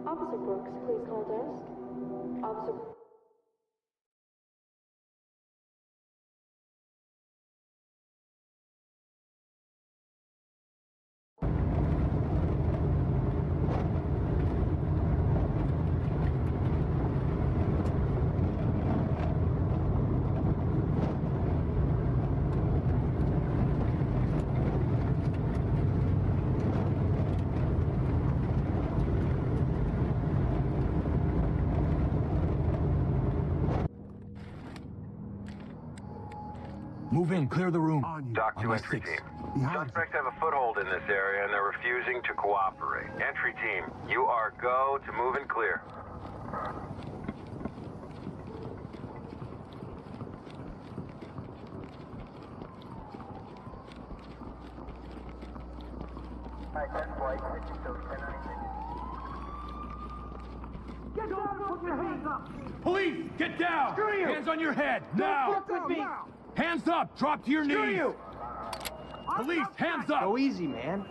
Officer Brooks, please call desk. Officer... Move in, clear the room. Doc to entry team. Suspects have a foothold in this area and they're refusing to cooperate. Entry team, you are go to move and clear. Get down! Put your hands up! Police, get down! Screw you! Hands on your head, now! Don't fuck with me! Hands up, drop to your Screw knees! you! Police, hands up! Go easy, man.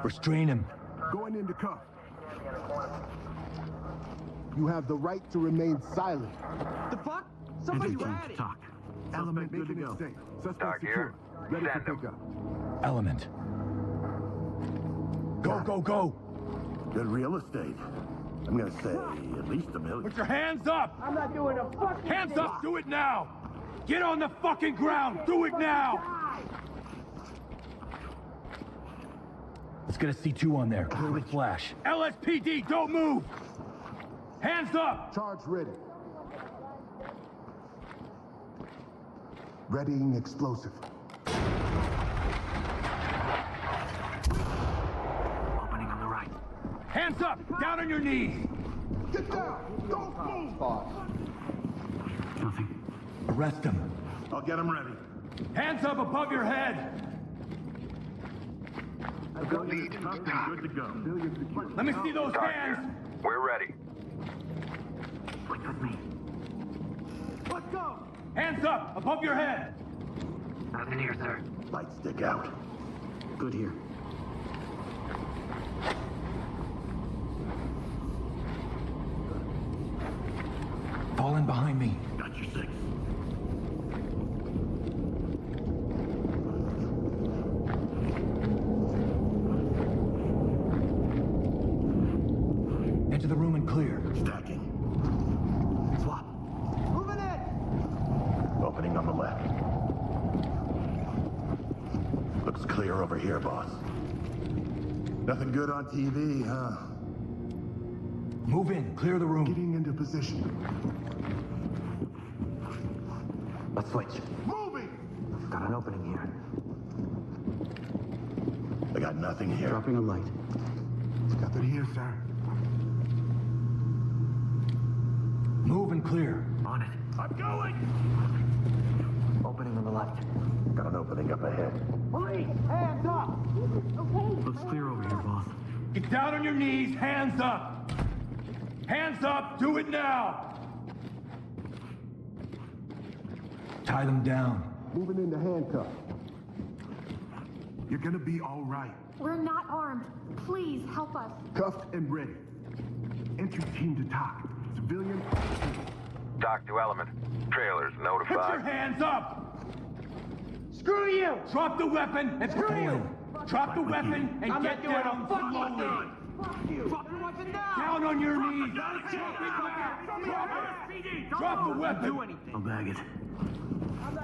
Restrain him. Going into cuff. You have the right to remain silent. The fuck? Somebody rat it! Talk. Element making it safe. Suspect Doc secure. here. Ready for Send him. pickup. Element. Go, go, go! Good real estate. I'm gonna say at least $1 million. Put your hands up! I'm not doing a fucking Hands thing. up, do it now! Get on the fucking ground, do it now! Let's get a C2 on there, clear with flash. LSPD, don't move! Hands up! Charge ready. Readying explosive. Opening on the right. Hands up, down on your knees! Get down! Don't move! Nothing. Arrest him. I'll get him ready. Hands up above your head! Good to go. Let me see those Doc hands! here. We're ready. Wait with me. Let's go! Hands up above your head! Nothing here, sir. Light stick out. Good here. Fall in behind me. Got your 6. Enter the room and clear. Stacking. SWAT. Moving in! Opening on the left. Looks clear over here, boss. Nothing good on TV, huh? Move in, clear the room. Getting into position. Let's switch. Moving! Got an opening here. I got nothing here. Dropping a light. Nothing here, sir. Move and clear. On it. I'm going! Opening on the left. Got an opening up ahead. Police! Hands up! Okay. Looks clear over here, boss. Get down on your knees, hands up! Hands up, do it now! Tie them down. Moving into handcuff. You're gonna be all right. We're not armed. Please help us. Cuffed and ready. Entry team to talk. Civilian. Doc to element. Trailers Put your notified. hands up! Screw you! Drop the weapon and pull you. in. Drop the weapon and I'm get not doing down a fucking slowly. thing! Fuck you! Drop your weapon now! Down on your knees. Drop it. Drop the Do weapon. anything! I'll bag it.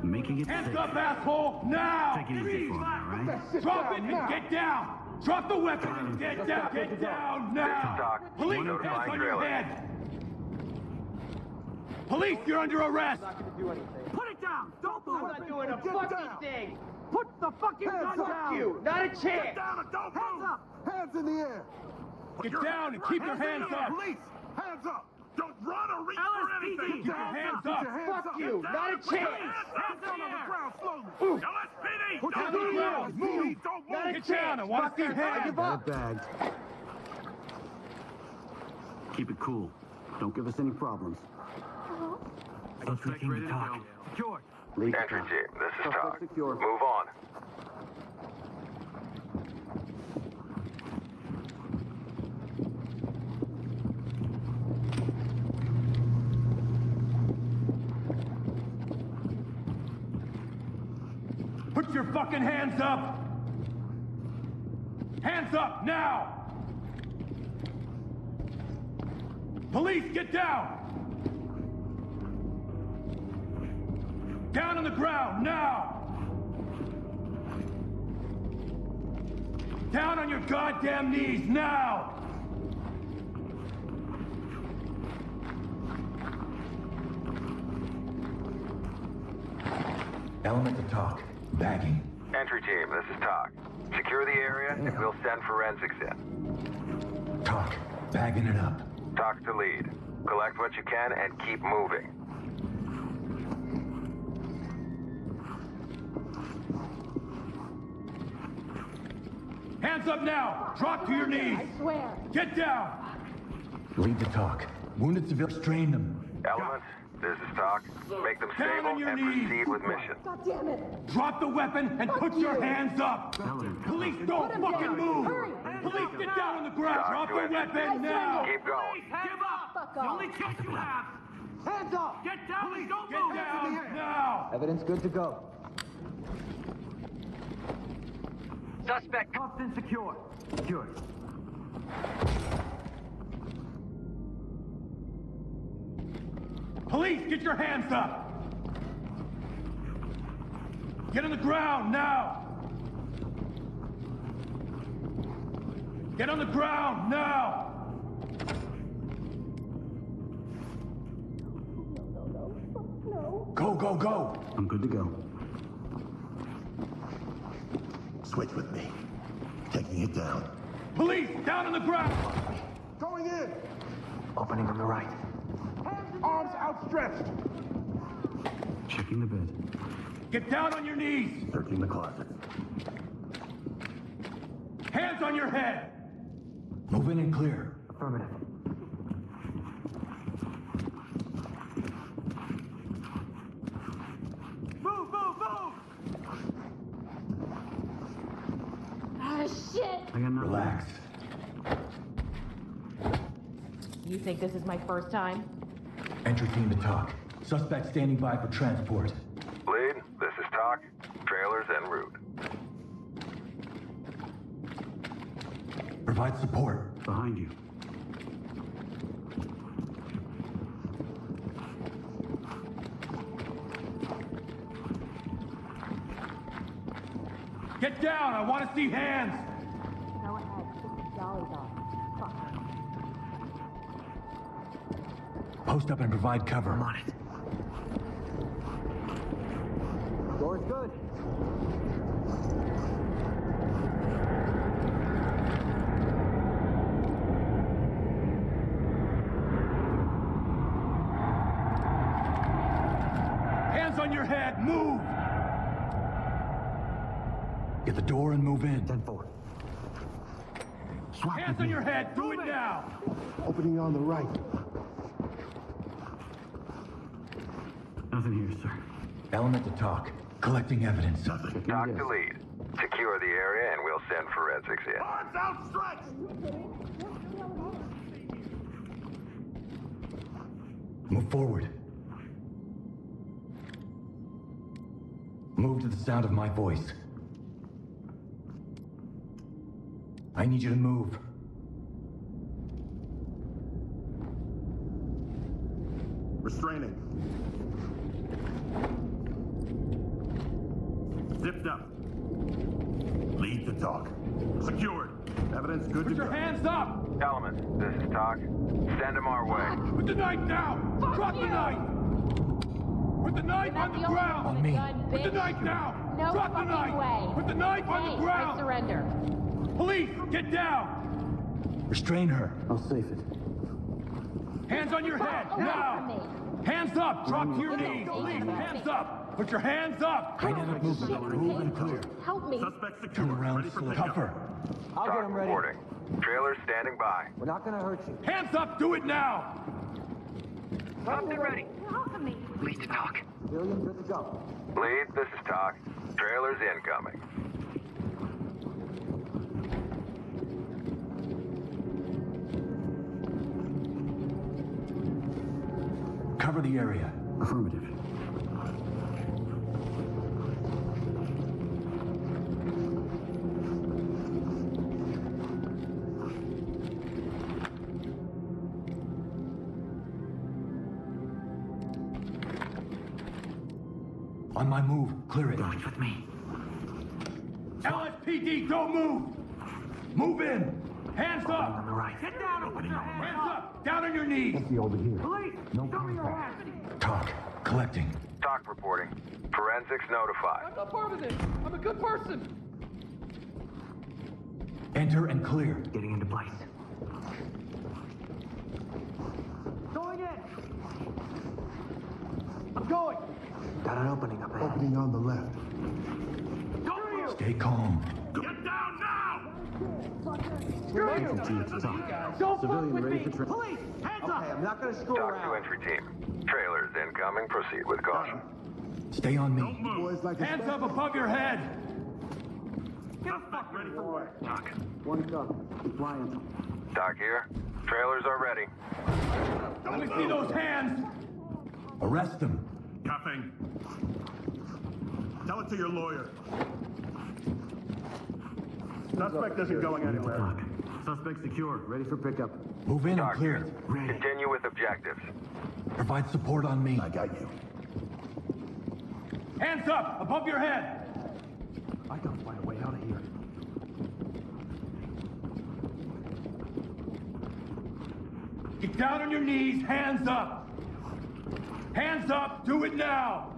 Making it Hands safe. up, asshole, now! Take it easy for me, alright? Drop it and get down! Drop the weapon and get down! Get down now! Doc, Police, hands notifying on your trailer. head! Police, you're under arrest! Put it down! Don't move! I'm not doing a Get fucking down. thing! Put the fucking Hands gun up. down! You! Not a chance! Get down and don't Hands move! up! Hands in the air. Get down and keep your hands up! Police! Hands up! Don't run or reach for LSPD. anything! Keep your hands Put up! your hands Fuck up. you! Get Not a down. Put your chance! hands Hands down in on the the air! ground slowly! LSPD! Put Down your on the hands ground! up. Move! Don't Not a move! Get down! I want to see I hands! give up! Bagged. Keep it cool. Don't give us any problems. Hello? I Entry team to talk. Secured. Entry team, this is Talk. Move on. Put your fucking hands up! Hands up, now! Police, get down! Down on the ground, now! Down on your goddamn knees, now! Element to talk. Bagging. Entry team, this is Talk. Secure the area and we'll send forensics in. Talk. Bagging it up. Talk to lead. Collect what you can and keep moving. Hands up now! Drop to your knees! I swear. Get down! Lead to talk. Wounded civilians, strain them. Element, this is Talk. Make them Down stable on your and knees. proceed with mission. God damn it. Drop the weapon and put your you. hands up! Police, don't him fucking down. move! Hurry. Police, get down on the ground! Talk Drop to the entry weapon team. now! Keep going. Give up. Fuck The off. only chance you have. Hands up! Get down and don't Get move. down now! Evidence good to go. Suspect cuffed and secured. Secured. Police, get your hands up! Get on the ground now! Get on the ground now! Go, go, go! I'm good to go. Switch with me. Taking it down. Police, down on the ground! Going in! Opening on the right. Arms outstretched! Checking the bed. Get down on your knees! Searching the closet. Hands on your head! Move in and clear. Affirmative. Move, move, move. Ah, shit. I got nothing. Relax. You think this is my first time? Entry team to talk. Suspect standing by for transport. Lead, this is Talk. Trailers en route. Provide support. Behind you. Get down! I want to see hands! Go ahead. Put the dollies on. Fuck. Post up and provide cover. I'm on it. Door's good. Hands on your head! Move! Get the door and move in. 10-4. SWAT Hands with on me. your head! Do it now! Opening on the right. Nothing here, sir. Element to talk. Collecting evidence. Nothing. Talk to lead. Secure the area and we'll send forensics in. Arms outstretched! Move forward. Move to the sound of my voice. I need you to move. Restraining. Zipped up. Lead to talk. Secured. Evidence good Put to your go. hands up! Element, this is Talk. Send them our way. Put the knife down! Fuck Drop the you! knife! Put the knife You're on not the the only ground! one On me! with a gun, Put the bitch. knife down! No Drop the fucking knife! way. Put the knife on the Hey, I ground! surrender. Police, get down! Restrain her. I'll safe it. Hands on your head, Away now! from me. Hands up! Drop to your Look at knees! me. Police, Look at hands me. up! Put your hands up! Dynamic movement. Move and clear. Help me. Suspect secured. Turn around Ready for slow. pickup. Cover. I'll get Talk him ready. reporting. Trailers standing by. We're not gonna hurt you. Hands up! Do it now! Something ready. Lead to talk. Civilian, good to go. Lead, this is Talk. Trailers incoming. Cover the area. Affirmative. On my move, clear it. Going with me. LSPD, don't move! Move in! Hands On up! the right. Get down. Opening your hands Hands up! Down on your knees! See over here. Police, No show me your contact. hands. Talk. Collecting. Talk reporting. Forensics notified. I'm not part of this. I'm a good person. Enter and clear. Getting into place. Going in. I'm going. Got an opening up ahead. Opening on the left. Go you. Stay calm. Get down now. Entry team to talk. Don't Civilian fuck with ready me. for tra- Police, hands up. I'm not gonna screw Talk to entry team. Trailers incoming. Proceed with caution. Stay on me. Boys like a Hands up above your head! Get the fuck ready for work. Talk. One cup. Flying. Talk here. Trailers are ready. Let me see those hands! Arrest them. Cuffing. Tell it to your lawyer. Suspect isn't going anywhere. Suspect secure. Ready for pickup. Move in and Talk clear here. it. Continue with objectives. Provide support on me. I got you. Hands up! Above your head! I gotta find a way out of here. Get down on your knees, hands up! Hands up! Do it now!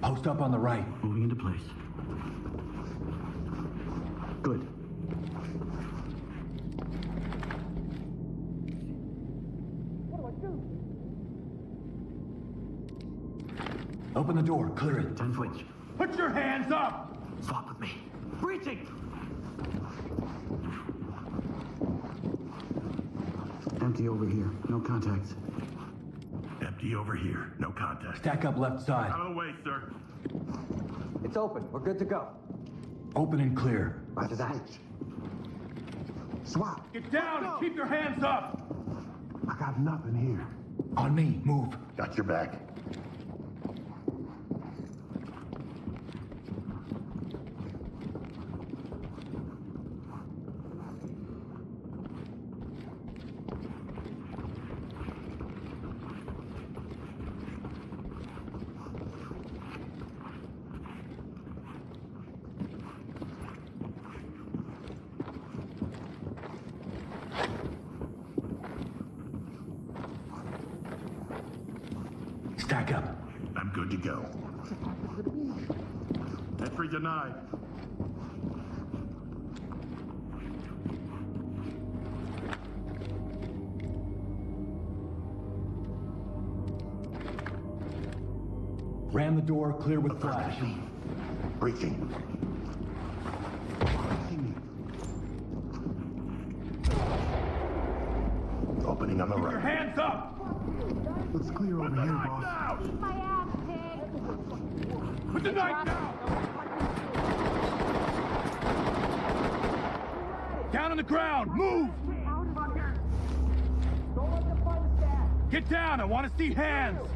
Post up on the right. Moving into place. Good. Open the door, clear it. 10 switch. Put your hands up! Swap with me. Breaching. Empty over here. No contacts. Empty over here. No contact. Stack up left side. Out of the way, sir. It's open. We're good to go. Open and clear. Roger that. Swap. Get down and keep your hands up! I got nothing here. On me, move. Got your back. Stack up. I'm good to go. Entry denied. Ram the door, clear with flash. Breaching. Opening on the Your right. hands up! Let's clear over here, boss. Eat my ass, pig. Put the knife down! Down on the ground, move! Don't let them find the stash. Get down, I want to see hands!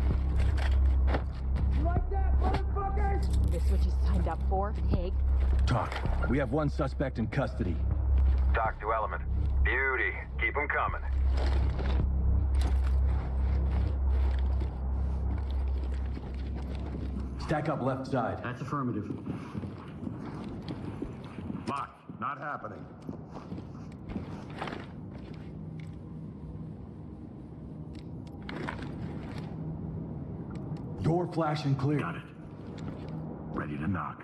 You like that, motherfuckers? This what you signed up for, pig? Talk. We have one suspect in custody. Talk to Element. Beauty. Keep them coming. Stack up left side. That's affirmative. Locked. Not happening. Door flash and clear. Got it. Ready to knock.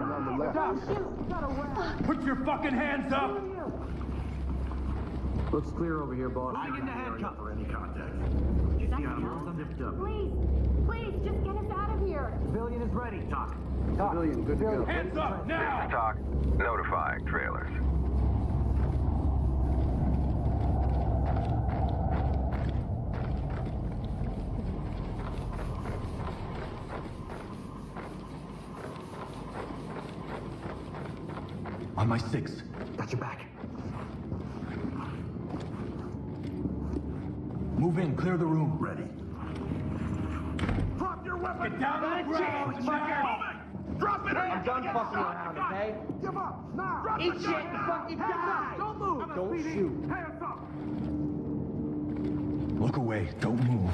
On the left. Put your fucking hands up! Looks clear over here, boss. Moving in the handcuff. For any contact. Zipped up. Please, please, just get us out of here. Civilian is ready. Talk. Civilian, good to go. Hands up, This now! is Talk. Notifying trailers. On my 6. Got your back. Move in, clear the room. Ready. Drop your weapon! Get down on the ground, now! Drop it! I'm done fucking around, okay? Give up! Now! Drop Eat the shit gun and now! fucking die! Don't move! Don't shoot. Hands up! Look away, don't move.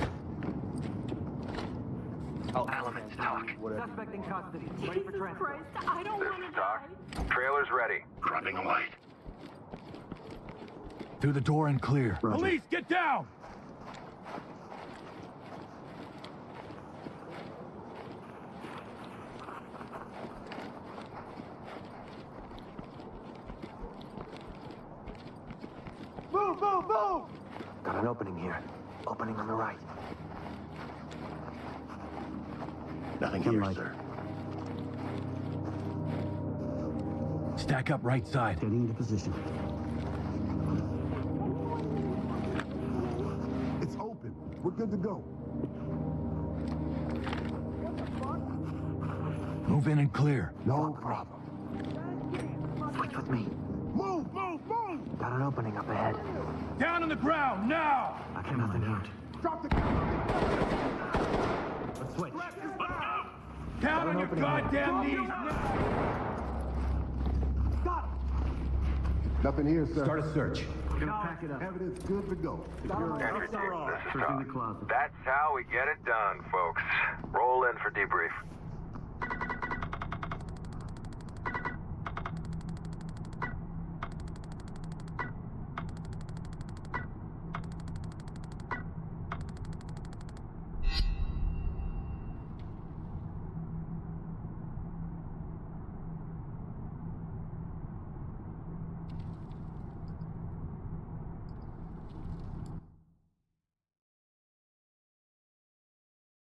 Oh, elements talk. Suspect in custody. Ready for Jesus transport. Christ, I don't This want is to Talk. die. Trailers ready. Grabbing a light. Through the door and clear. Roger. Police, get down! Move, move, move! Got an opening here. Opening on the right. Nothing Dim here, light. sir. Stack up right side. Getting into position. It's open. We're good to go. Move in and clear. No problem. Switch with me. Move, move, move! Got an opening up ahead. Down on the ground, now! I can nothing here. Drop the gun! Let's switch. Down on your goddamn knees, now! Nothing here, sir. Start a search. Gonna pack it up. Evidence good to go. Entry team, this is Searching the Talk. closet. That's how we get it done, folks. Roll in for debrief.